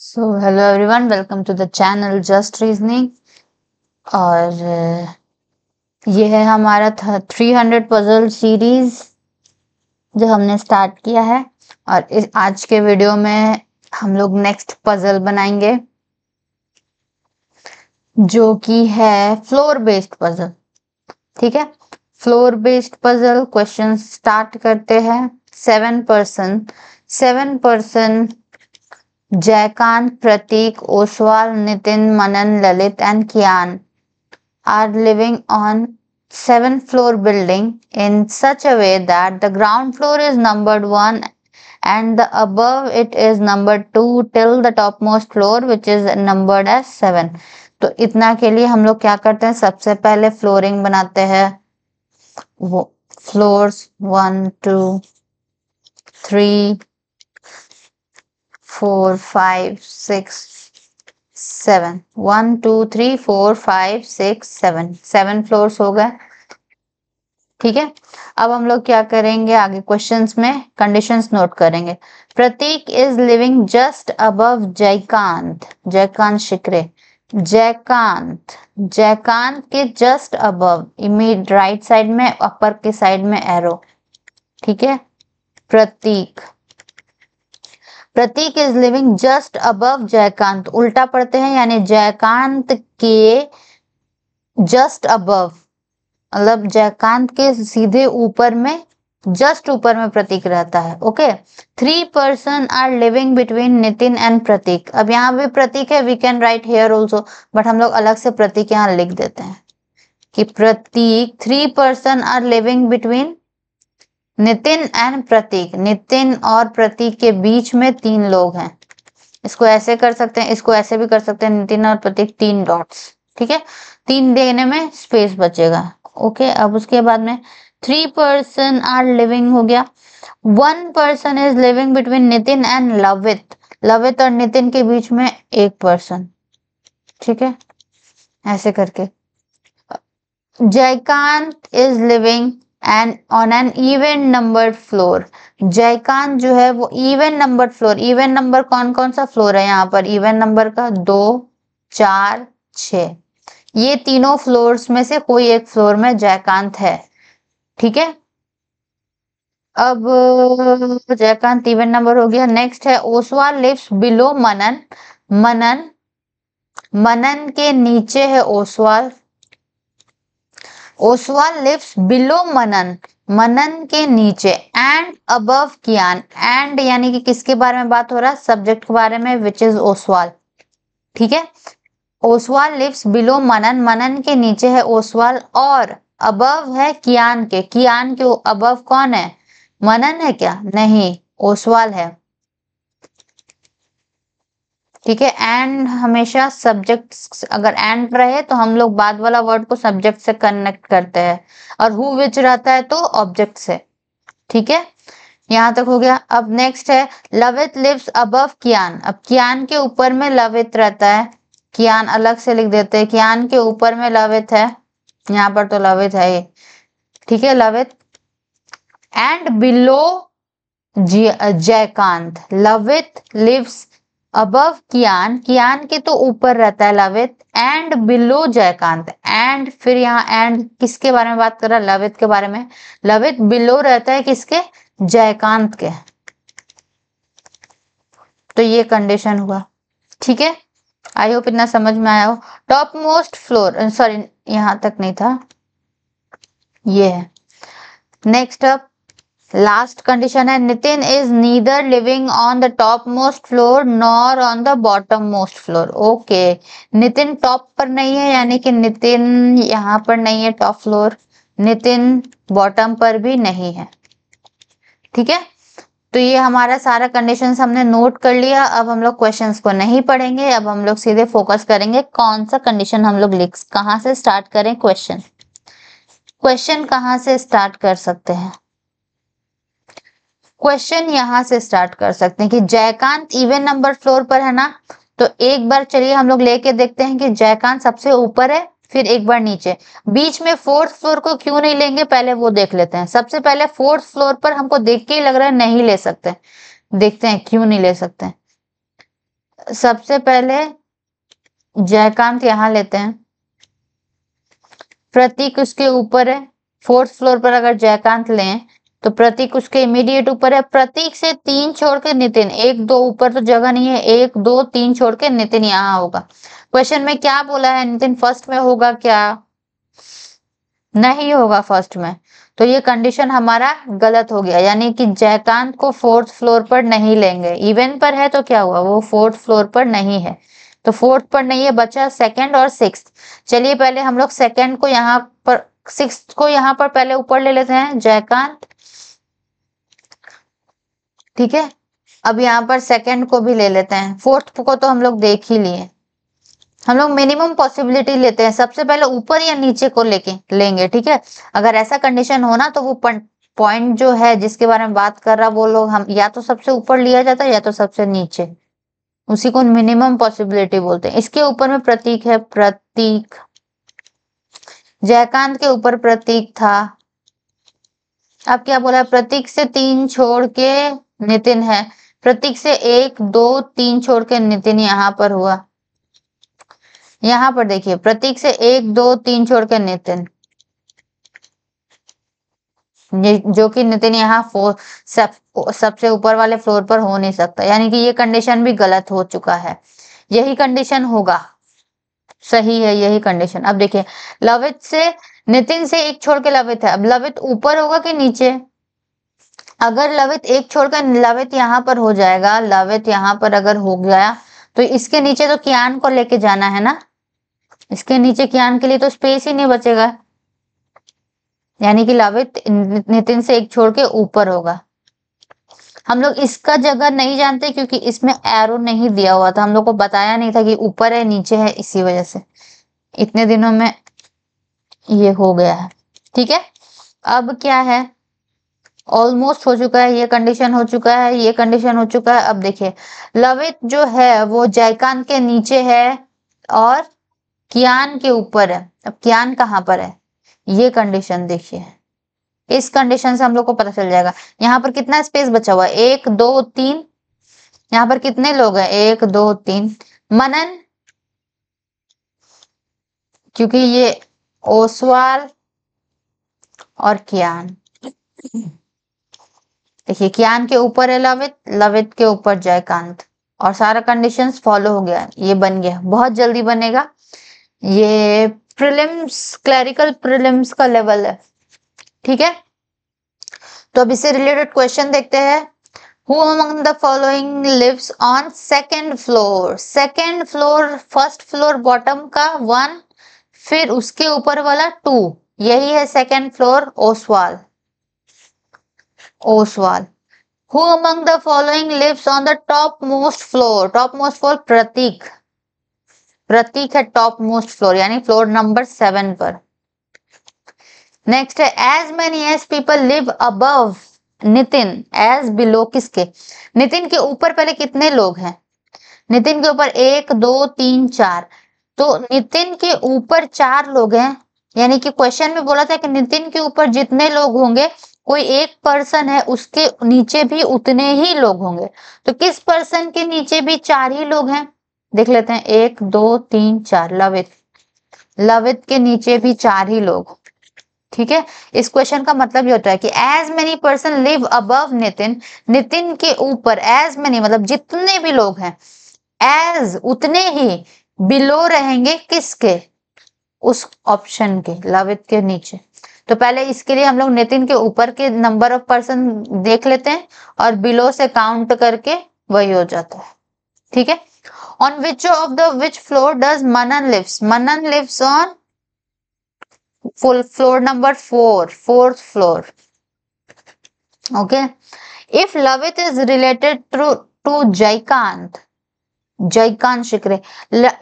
So hello everyone, welcome to the channel Just Reasoning। और ये है हमारा 300 पजल सीरीज जो हमने स्टार्ट किया है। और आज के वीडियो में हम लोग नेक्स्ट पजल बनाएंगे जो कि है फ्लोर बेस्ड पजल। ठीक है, floor based puzzle question start करते हैं। 7 person Jaikant, Prateek, Oswal, Nitin, Manan, Lalit and Kian are living on 7th floor building in such a way that the ground floor is numbered 1 and the above it is numbered 2 till the topmost floor which is numbered as 7। तो इतना के लिए हम लोग क्या करते हैं, सबसे पहले फ्लोरिंग बनाते हैं। वो फ्लोर्स 1 2 3 4 5 6 7 1 2 3 4 5 6 7 7 फ्लोर्स हो गए। ठीक है, अब हम लोग क्या करेंगे, आगे क्वेश्चंस में कंडीशंस नोट करेंगे। Prateek is living just above Jaykant, Jaykant Shikre, Jaykant Jaykant के just above, immediate right side में, अपर के साइड में एरो। ठीक है, Prateek Prateek is living just above Jaykant, उल्टा पढ़ते हैं यानी जयकांत के जस्ट अबव, मतलब जयकांत के सीधे ऊपर में, जस्ट ऊपर में प्रतीक रहता है। Okay, 3 person are living between Nitin and Prateek. अब यहाँ भी प्रतीक है, we can write here also, but हम लोग अलग से प्रतीक यहाँ लिख देते हैं कि Prateek 3 person are living between Nitin and Prateek, Nitin और प्रतीक के बीच में 3 लोग हैं। इसको ऐसे कर सकते हैं, इसको ऐसे भी कर सकते हैं, नितिन और प्रतीक 3 डॉट्स। ठीक है, 3 देने में स्पेस बचेगा। ओके, अब उसके बाद में 3 पर्सन आर लिविंग हो गया। 1 person is living between Nitin and Lavit, Lavit और नितिन के बीच में 1 पर्सन। ठीक है, ऐसे करके Jaikant is living and on an even numbered floor, Jaikant जो है वो even numbered floor, even number कौन कौन सा फ्लोर है यहाँ पर, इवन नंबर का 2 4 6, ये तीनों फ्लोर्स में से कोई एक फ्लोर में जयकांत है। ठीक है, अब जयकांत इवन नंबर हो गया। नेक्स्ट है ओसवाल लिव्स बिलो मनन, मनन मनन के नीचे है ओसवाल, ओसवाल लिव्स बिलो मनन, मनन के नीचे, एंड अबव कियान, एंड यानी कि किसके बारे में बात हो रहा है, सब्जेक्ट के बारे में, विच इज ओसवाल। ठीक है, ओसवाल लिव्स बिलो मनन, मनन के नीचे है ओसवाल, और अबव है कियान के, कियान के अबव कौन है, मनन है क्या, नहीं, ओसवाल है। ठीक है, एंड हमेशा सब्जेक्ट, अगर एंड रहे तो हम लोग बाद वाला वर्ड को सब्जेक्ट से कनेक्ट करते हैं, और हु विच रहता है तो ऑब्जेक्ट से। ठीक है, यहाँ तक हो गया। अब नेक्स्ट है लवित लिव्स अबव कियान, अब कियान के ऊपर में लवित रहता है, कियान अलग से लिख देते हैं, कियान के ऊपर में लवित है, यहाँ पर तो लवित है ये। ठीक है, Lavit and below Jaykant, Lavit lives above Kiyan, Kiyan के तो ऊपर रहता है Lavit, and below Jaykant, and फिर यहाँ एंड किसके बारे में बात कर रहा है, लवित के बारे में, लवित बिलो रहता है किसके, जयकांत के। तो ये कंडीशन हुआ। ठीक है, आई होप इतना समझ में आया हो। टॉप मोस्ट फ्लोर, सॉरी यहां तक नहीं था, ये है। नेक्स्ट अप लास्ट कंडीशन है Nitin is neither living on the top most floor nor on the bottom most floor. Okay, Nitin top पर नहीं है, यानी कि नितिन यहाँ पर नहीं है टॉप फ्लोर, नितिन बॉटम पर भी नहीं है। ठीक है, तो ये हमारा सारा कंडीशंस हमने नोट कर लिया। अब हम लोग क्वेश्चंस को नहीं पढ़ेंगे, अब हम लोग सीधे फोकस करेंगे कौन सा कंडीशन हम लोग लिख, कहाँ से स्टार्ट करें क्वेश्चन, क्वेश्चन कहाँ से स्टार्ट कर सकते हैं, क्वेश्चन यहाँ से स्टार्ट कर सकते हैं कि जयकांत इवन नंबर फ्लोर पर है ना, तो एक बार चलिए हम लोग लेके देखते हैं कि जयकांत सबसे ऊपर है, फिर एक बार नीचे, बीच में 4th फ्लोर को क्यों नहीं लेंगे, पहले वो देख लेते हैं। सबसे पहले 4th फ्लोर पर हमको देख के ही लग रहा है नहीं ले सकते, देखते हैं क्यों नहीं ले सकते। सबसे पहले जयकांत यहाँ लेते हैं, प्रतीक उसके ऊपर है। फोर्थ फ्लोर पर अगर जयकांत लें तो प्रतीक उसके इमीडिएट ऊपर है। प्रतीक से 3 छोड़ के नितिन, 1 2 ऊपर तो जगह नहीं है, 1 2 3 छोड़ के नितिन यहाँ होगा। क्वेश्चन में क्या बोला है, नितिन फर्स्ट में होगा क्या? नहीं होगा फर्स्ट में, तो ये कंडीशन हमारा गलत हो गया, यानी कि जयकांत को फोर्थ फ्लोर पर नहीं लेंगे। इवन पर है तो क्या हुआ, वो फोर्थ फ्लोर पर नहीं है, तो फोर्थ पर नहीं है, बचा सेकंड और सिक्स्थ। चलिए पहले हम लोग सेकंड को यहाँ पर, सिक्स्थ को यहाँ पर पहले ऊपर ले लेते हैं, जयकांत। ठीक है, अब यहाँ पर सेकंड को भी ले लेते हैं, फोर्थ को तो हम लोग देख ही लिए। हम लोग मिनिमम पॉसिबिलिटी लेते हैं, सबसे पहले ऊपर या नीचे को लेके लेंगे। ठीक है, अगर ऐसा कंडीशन हो ना तो वो पॉइंट जो है जिसके बारे में बात कर रहा वो लोग, हम या तो सबसे ऊपर लिया जाता है या तो सबसे नीचे, उसी को मिनिमम पॉसिबिलिटी बोलते हैं। इसके ऊपर में प्रतीक है, प्रतीक, जयकांत के ऊपर प्रतीक था। अब क्या बोला, प्रतीक से 3 छोड़ के नितिन है, प्रतीक से 1 2 3 छोड़ के नितिन यहाँ पर हुआ। यहाँ पर देखिए प्रतीक से 1 2 3 छोड़ के नितिन, जो कि नितिन यहाँ सबसे ऊपर वाले फ्लोर पर हो नहीं सकता, यानी कि ये कंडीशन भी गलत हो चुका है। यही कंडीशन होगा, सही है यही कंडीशन। अब देखिए लवित से, नितिन से 1 छोड़ के लवित है, अब लवित ऊपर होगा कि नीचे? अगर लवित 1 छोड़कर लवित यहाँ पर हो जाएगा, लवित यहाँ पर अगर हो गया तो इसके नीचे तो कियान को लेके जाना है ना, इसके नीचे कियान के लिए तो स्पेस ही नहीं बचेगा, यानी कि लवित नितिन से 1 छोड़ के ऊपर होगा। हम लोग इसका जगह नहीं जानते क्योंकि इसमें एरो नहीं दिया हुआ था, हम लोग को बताया नहीं था कि ऊपर है नीचे है, इसी वजह से इतने दिनों में ये हो गया है। ठीक है, अब क्या है, ऑलमोस्ट हो चुका है, ये कंडीशन हो चुका है, ये कंडीशन हो चुका है। अब देखिए लवित जो है वो जयकांत के नीचे है और कियान के ऊपर है। अब कियान कहाँ पर है, ये कंडीशन देखिए, इस कंडीशन से हम लोग को पता चल जाएगा। यहाँ पर कितना स्पेस बचा हुआ है, 1 2 3, यहाँ पर कितने लोग हैं, 1 2 3, मनन, क्योंकि ये ओसवाल और कियान, देखिए कियान के ऊपर है लवित, लवित के ऊपर जयकांत, और सारा कंडीशंस फॉलो हो गया, ये बन गया, बहुत जल्दी बनेगा। ये प्रीलिम्स, क्लरिकल प्रीलिम्स का लेवल है। ठीक है, तो अब इससे रिलेटेड क्वेश्चन देखते हैं। Who among the following lives on second floor? Second floor, first floor bottom का 1, फिर उसके ऊपर वाला 2, यही है second floor, Oswal, Oswal. Who among the following lives on the top most floor? Top most floor प्रतीक, प्रतीक है टॉप मोस्ट फ्लोर, यानी floor number 7 पर। नेक्स्ट है as many as people live above Nitin as below किसके, नितिन के ऊपर पहले कितने लोग हैं, नितिन के ऊपर 1 2 3 4, तो नितिन के ऊपर 4 लोग हैं, यानी कि क्वेश्चन में बोला था कि नितिन के ऊपर जितने लोग होंगे कोई एक पर्सन है उसके नीचे भी उतने ही लोग होंगे, तो किस पर्सन के नीचे भी 4 ही लोग हैं, देख लेते हैं, 1 2 3 4, लवित, लवित के नीचे भी 4 ही लोग। ठीक है, इस क्वेश्चन का मतलब ये होता है कि as many person live above Nitin, Nitin के ऊपर एज मेनी मतलब जितने भी लोग हैं, एज उतने ही बिलो रहेंगे किसके, उस ऑप्शन के, लवित के नीचे। तो पहले इसके लिए हम लोग नितिन के ऊपर के नंबर ऑफ पर्सन देख लेते हैं और बिलो से काउंट करके वही हो जाता है। ठीक है, on which of the which floor does Manan lives, Manan lives on full floor number 4, fourth floor. Okay, if Lavit is related to Jaikant, Jaikant Shikre,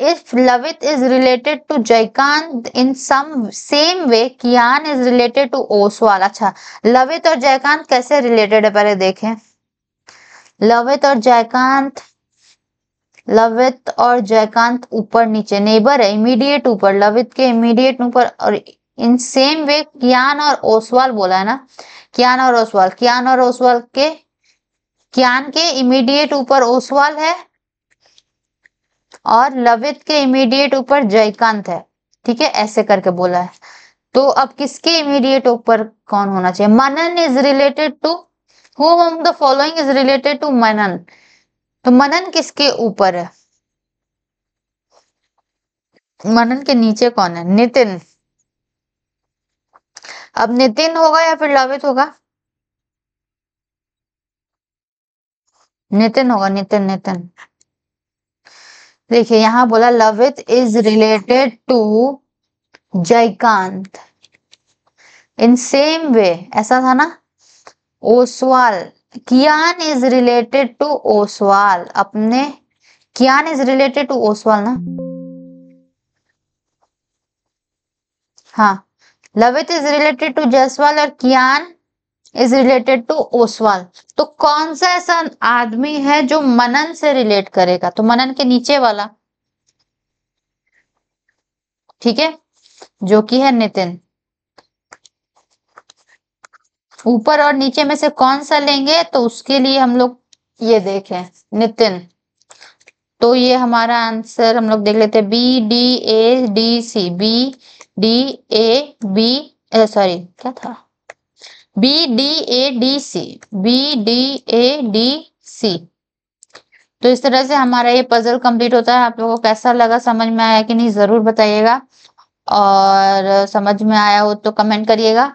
if Lavit is related to Jaikant in some same way, Kian is related to Oswal. अच्छा, लवित और जयकांत कैसे related है पहले देखें। लवित और जयकांत, लवित और जयकांत ऊपर नीचे नेबर है, इमीडिएट ऊपर, लवित के इमीडिएट ऊपर, और इन सेम वे कियान और ओसवाल बोला है ना, कियान और ओसवाल, कियान और ओसवाल के, कियान के इमीडिएट ऊपर ओसवाल है और लवित के इमीडिएट ऊपर जयकांत है, ठीक है, ऐसे करके बोला है। तो अब किसके इमीडिएट ऊपर कौन होना चाहिए? Manan is related to who among the following is related to Manan? तो मनन किसके ऊपर है? मनन के नीचे कौन है? नितिन। अब नितिन होगा या फिर लवित होगा? नितिन होगा, नितिन नितिन। देखिए यहाँ बोला Lavit is related to Jaykant in same way, ऐसा था ना। Oswal, Kiyan is related to Oswal, अपने Kiyan is related to Oswal ना। हाँ, Lavit is related to Jaiswal और Kiyan is related to Oswal. तो कौन सा ऐसा आदमी है जो मनन से रिलेट करेगा? तो मनन के नीचे वाला, ठीक है, जो कि है नितिन। ऊपर और नीचे में से कौन सा लेंगे? तो उसके लिए हम लोग ये देखें, नितिन। तो ये हमारा आंसर हम लोग देख लेते हैं, B D A D C, B D A B, sorry क्या था, B D A D C, B D A D C. तो इस तरह से हमारा ये पजल कंप्लीट होता है। आप लोगों को कैसा लगा, समझ में आया कि नहीं, जरूर बताइएगा। और समझ में आया हो तो कमेंट करिएगा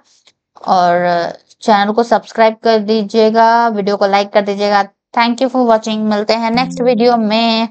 और चैनल को सब्सक्राइब कर दीजिएगा, वीडियो को लाइक कर दीजिएगा। Thank you for watching. मिलते हैं नेक्स्ट वीडियो में।